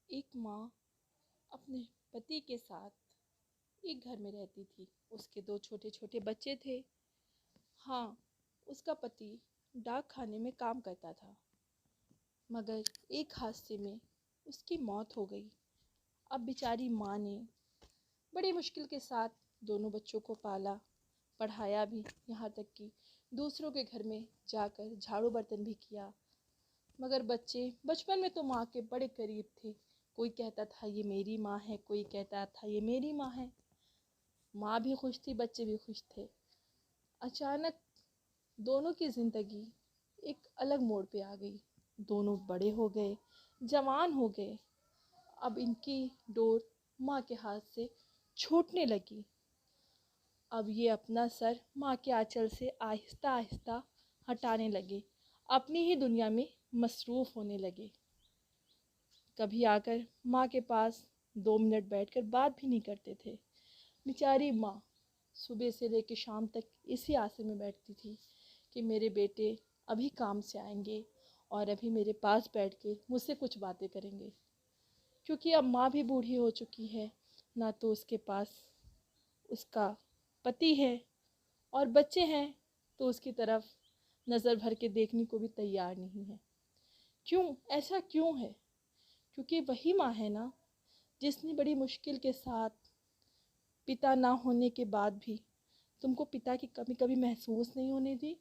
एक माँ अपने पति के साथ एक घर में रहती थी। उसके दो छोटे छोटे बच्चे थे। हाँ, उसका पति डाक खाने में काम करता था, मगर एक हादसे में उसकी मौत हो गई। अब बेचारी माँ ने बड़ी मुश्किल के साथ दोनों बच्चों को पाला, पढ़ाया भी, यहाँ तक कि दूसरों के घर में जाकर झाड़ू बर्तन भी किया। मगर बच्चे बचपन में तो माँ के बड़े करीब थे। कोई कहता था ये मेरी माँ है, कोई कहता था ये मेरी माँ है। माँ भी खुश थी, बच्चे भी खुश थे। अचानक दोनों की ज़िंदगी एक अलग मोड़ पे आ गई। दोनों बड़े हो गए, जवान हो गए। अब इनकी डोर माँ के हाथ से छूटने लगी। अब ये अपना सर माँ के आंचल से आहिस्ता आहिस्ता हटाने लगे, अपनी ही दुनिया में मसरूफ़ होने लगे। कभी आकर माँ के पास 2 मिनट बैठकर बात भी नहीं करते थे। बेचारी माँ सुबह से लेकर शाम तक इसी आसे में बैठती थी कि मेरे बेटे अभी काम से आएंगे और अभी मेरे पास बैठ के मुझसे कुछ बातें करेंगे। क्योंकि अब माँ भी बूढ़ी हो चुकी है, ना तो उसके पास उसका पति है और बच्चे हैं तो उसकी तरफ नज़र भर के देखने को भी तैयार नहीं है। क्यों ऐसा क्यों है? क्योंकि वही माँ है ना जिसने बड़ी मुश्किल के साथ पिता ना होने के बाद भी तुमको पिता की कमी कभी महसूस नहीं होने दी।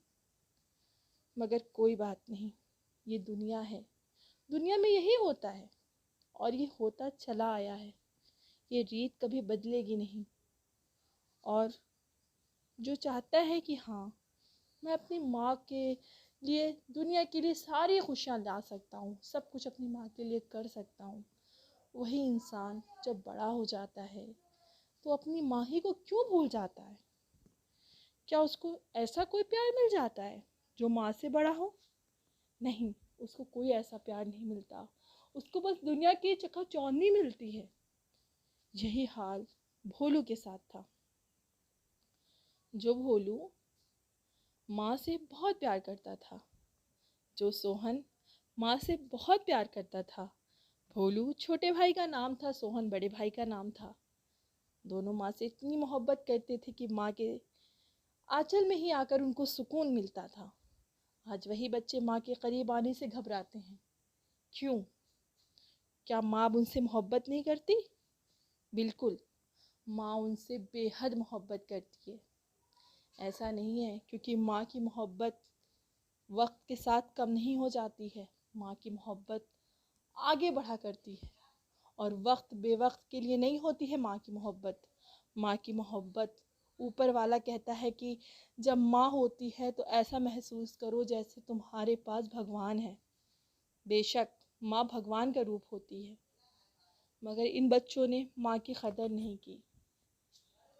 मगर कोई बात नहीं, ये दुनिया है, दुनिया में यही होता है और ये होता चला आया है। ये रीत कभी बदलेगी नहीं। और जो चाहता है कि हाँ, मैं अपनी माँ के लिए, दुनिया के लिए सारी खुशियाँ ला सकता हूँ, सब कुछ अपनी माँ के लिए कर सकता हूँ, वही इंसान जब बड़ा हो जाता है तो अपनी माँ ही को क्यों भूल जाता है? क्या उसको ऐसा कोई प्यार मिल जाता है जो माँ से बड़ा हो? नहीं, उसको कोई ऐसा प्यार नहीं मिलता। उसको बस दुनिया की चकाचौंधी मिलती है। यही हाल भोलू के साथ था। जो भोलू माँ से बहुत प्यार करता था, जो सोहन माँ से बहुत प्यार करता था। भोलू छोटे भाई का नाम था, सोहन बड़े भाई का नाम था। दोनों माँ से इतनी मोहब्बत करते थे कि माँ के आंचल में ही आकर उनको सुकून मिलता था। आज वही बच्चे माँ के करीब आने से घबराते हैं। क्यों? क्या माँ अब उनसे मोहब्बत नहीं करती? बिल्कुल, माँ उनसे बेहद मोहब्बत करती है। ऐसा नहीं है, क्योंकि माँ की मोहब्बत वक्त के साथ कम नहीं हो जाती है। माँ की मोहब्बत आगे बढ़ा करती है और वक्त बेवक्त के लिए नहीं होती है माँ की मोहब्बत। माँ की मोहब्बत, ऊपर वाला कहता है कि जब माँ होती है तो ऐसा महसूस करो जैसे तुम्हारे पास भगवान है। बेशक माँ भगवान का रूप होती है, मगर इन बच्चों ने माँ की कदर नहीं की,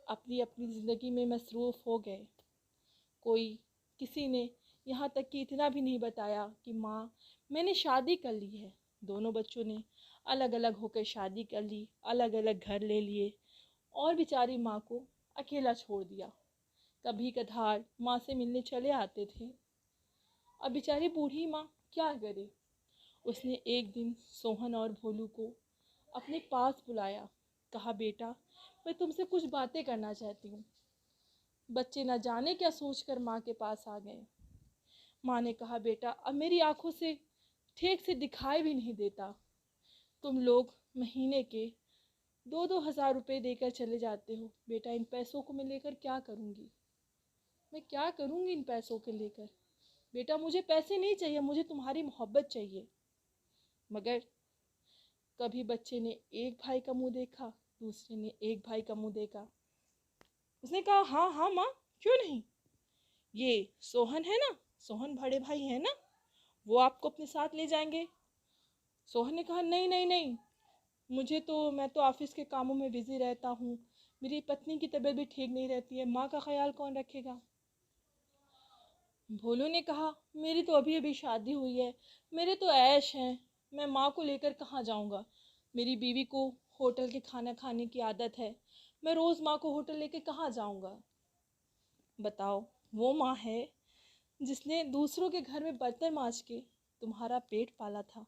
अपनी अपनी ज़िंदगी में मसरूफ़ हो गए। कोई किसी ने यहाँ तक कि इतना भी नहीं बताया कि माँ मैंने शादी कर ली है। दोनों बच्चों ने अलग अलग होकर शादी कर ली, अलग अलग घर ले लिए और बेचारी माँ को अकेला छोड़ दिया। कभी कभार माँ से मिलने चले आते थे। अब बेचारी बूढ़ी माँ क्या करे? उसने एक दिन सोहन और भोलू को अपने पास बुलाया, कहा बेटा मैं तुमसे कुछ बातें करना चाहती हूँ। बच्चे न जाने क्या सोचकर माँ के पास आ गए। माँ ने कहा बेटा अब मेरी आंखों से ठीक से दिखाई भी नहीं देता। तुम लोग महीने के 2-2 हज़ार रुपये देकर चले जाते हो। बेटा इन पैसों को मैं लेकर क्या करूँगी? मैं क्या करूँगी इन पैसों के लेकर? बेटा मुझे पैसे नहीं चाहिए, मुझे तुम्हारी मोहब्बत चाहिए। मगर कभी बच्चे ने एक भाई का मुंह देखा, दूसरे ने एक भाई का मुंह देखा। उसने कहा हाँ हाँ माँ, क्यों नहीं, ये सोहन है ना, सोहन बड़े भाई है ना, वो आपको अपने साथ ले जाएंगे। सोहन ने कहा नहीं नहीं नहीं, मैं तो ऑफिस के कामों में बिजी रहता हूँ, मेरी पत्नी की तबीयत भी ठीक नहीं रहती है, माँ का ख्याल कौन रखेगा? भोलू ने कहा मेरी तो अभी अभी शादी हुई है, मेरे तो ऐश हैं, मैं माँ को लेकर कहाँ जाऊँगा? मेरी बीवी को होटल के खाना खाने की आदत है, मैं रोज़ माँ को होटल लेकर कहाँ जाऊँगा? बताओ, वो माँ है जिसने दूसरों के घर में बर्तन मांज के तुम्हारा पेट पाला था।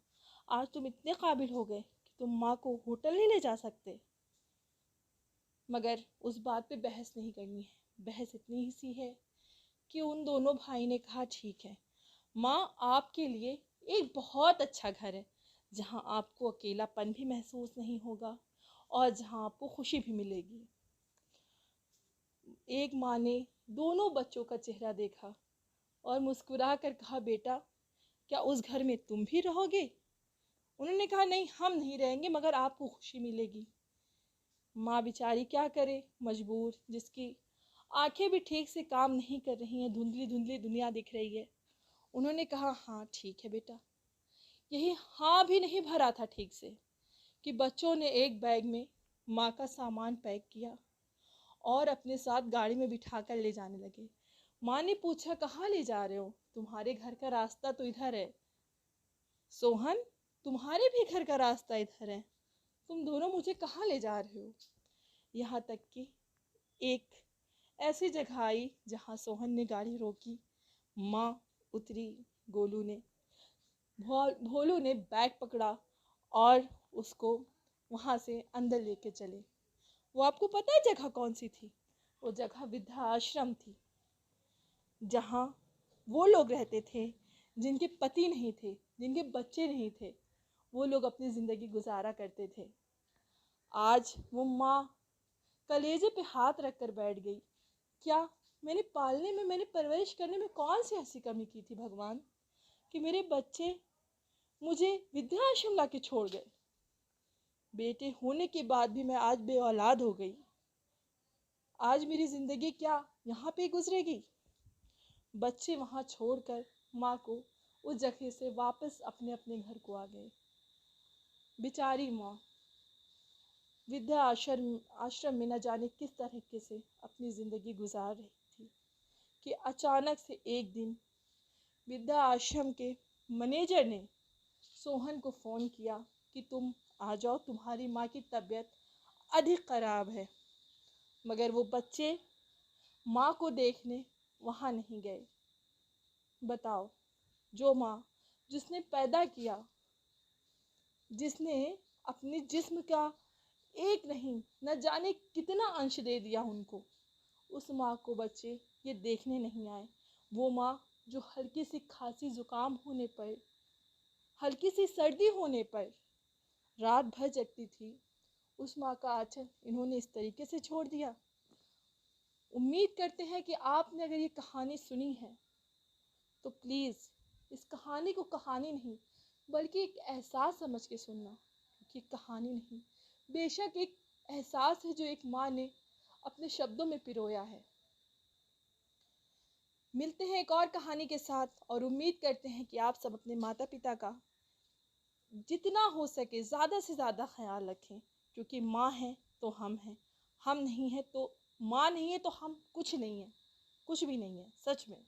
आज तुम इतने काबिल हो गए कि तुम माँ को होटल नहीं ले जा सकते? मगर उस बात पे बहस नहीं करनी है। बहस इतनी ही सी है कि उन दोनों भाई ने कहा ठीक है माँ, आपके लिए एक बहुत अच्छा घर है जहाँ आपको अकेलापन भी महसूस नहीं होगा और जहाँ आपको खुशी भी मिलेगी। एक माँ ने दोनों बच्चों का चेहरा देखा और मुस्कुरा कर कहा, बेटा क्या उस घर में तुम भी रहोगे? उन्होंने कहा, नहीं हम नहीं रहेंगे, मगर आपको खुशी मिलेगी। माँ बेचारी क्या करे, मजबूर, जिसकी आंखें भी ठीक से काम नहीं कर रही हैं, धुंधली धुंधली दुनिया दिख रही है। उन्होंने कहा, हाँ ठीक है बेटा। यही हाँ भी नहीं भरा था ठीक से कि बच्चों ने एक बैग में माँ का सामान पैक किया और अपने साथ गाड़ी में बिठा कर ले जाने लगे। माँ ने पूछा, कहाँ ले जा रहे हो? तुम्हारे घर का रास्ता तो इधर है। सोहन, तुम्हारे भी घर का रास्ता इधर है, तुम दोनों मुझे कहाँ ले जा रहे हो? यहाँ तक कि एक ऐसी जगह आई जहाँ सोहन ने गाड़ी रोकी, माँ उतरी, भोलू ने बैग पकड़ा और उसको वहाँ से अंदर लेके चले। वो आपको पता है जगह कौन सी थी? वो जगह वृद्धाश्रम थी, जहाँ वो लोग रहते थे जिनके पति नहीं थे, जिनके बच्चे नहीं थे। वो लोग अपनी ज़िंदगी गुजारा करते थे। आज वो माँ कलेजे पे हाथ रख कर बैठ गई। क्या मैंने पालने में, मैंने परवरिश करने में कौन सी ऐसी कमी की थी भगवान कि मेरे बच्चे मुझे वृद्धाश्रम ला के छोड़ गए? बेटे होने के बाद भी मैं आज बे औलाद हो गई। आज मेरी ज़िंदगी क्या यहाँ पे गुजरेगी? बच्चे वहाँ छोड़कर माँ को उस जगह से वापस अपने अपने घर को आ गए। बेचारी माँ विद्या आश्रम में न जाने किस तरीके से अपनी ज़िंदगी गुजार रही थी कि अचानक से एक दिन विद्या आश्रम के मैनेजर ने सोहन को फ़ोन किया कि तुम आ जाओ, तुम्हारी माँ की तबीयत अधिक ख़राब है। मगर वो बच्चे माँ को देखने वहाँ नहीं गए। बताओ, जो माँ जिसने पैदा किया, जिसने अपने जिस्म का एक नहीं न जाने कितना अंश दे दिया उनको, उस माँ को बच्चे ये देखने नहीं आए। वो माँ जो हल्की सी खांसी जुकाम होने पर, हल्की सी सर्दी होने पर रात भर जगती थी, उस माँ का आंचल इन्होंने इस तरीके से छोड़ दिया। उम्मीद करते हैं कि आपने अगर ये कहानी सुनी है तो प्लीज़ इस कहानी को कहानी नहीं बल्कि एक एहसास समझ के सुनना, क्योंकि कहानी नहीं, बेशक एक एहसास है जो एक माँ ने अपने शब्दों में पिरोया है। मिलते हैं एक और कहानी के साथ और उम्मीद करते हैं कि आप सब अपने माता पिता का जितना हो सके ज़्यादा से ज़्यादा ख्याल रखें, क्योंकि माँ है तो हम हैं, हम नहीं है तो माँ नहीं है तो हम कुछ नहीं है, कुछ भी नहीं है, सच में।